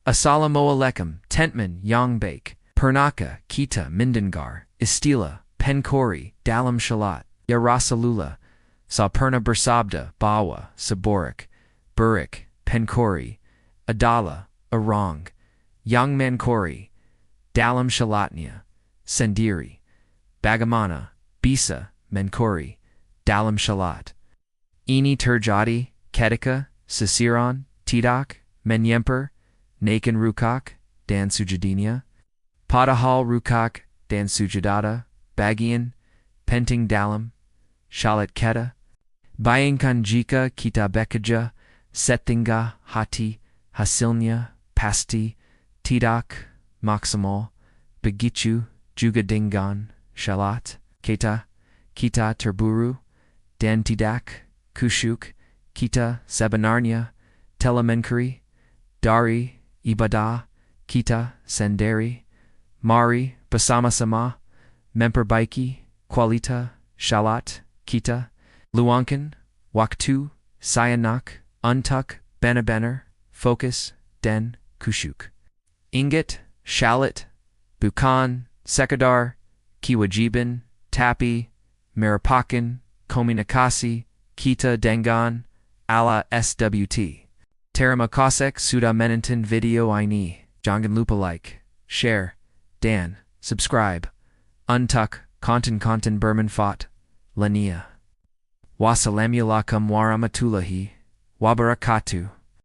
Assalamu alaikum, Tentman, Yongbake, Pernaka, Kita, Mindangar, Istila, Pencuri, Dalam Shalat, Ya Rasulullah, Saperna Bersabda, Bawa, Saborik, Burik, Pencuri, Adala, Arang, Yang Mankori, Dalam Shalatnya, Sendiri, Bagamana, Bisa, Mencuri, Dalam Shalat. Ini terjadi, ketika, Sisiran, tidak, menyemper, naken rukok, dan sujudnya, padahal rukok, dan sujudada, bagian, penting dalam, shalat kita, bayangkan jika kita bekerja, setengah hati, hasilnya, pasti, tidak, maksimal, begitu, juga dengan, shalat, kita terburu, dan tidak, kusyuk, kita sebenarnya, telah mencuri, dari, ibadah, kita sendiri, mari bersama-sama, memperbaiki, kualitas, shalat, kita, luangkan, waktu, saya nak, untuk, benar-benar, fokus, dan, kusyuk. Ingat, shalat, bukan, sekadar, kewajiban, tapi, merupakan, komunikasi, kita dengan, ala SWT. Terima kasih sudah menonton video ini. Jangan lupa like, share, dan subscribe untuk konten-konten bermanfaat lainnya. Wassalamualaikum warahmatullahi wabarakatuh.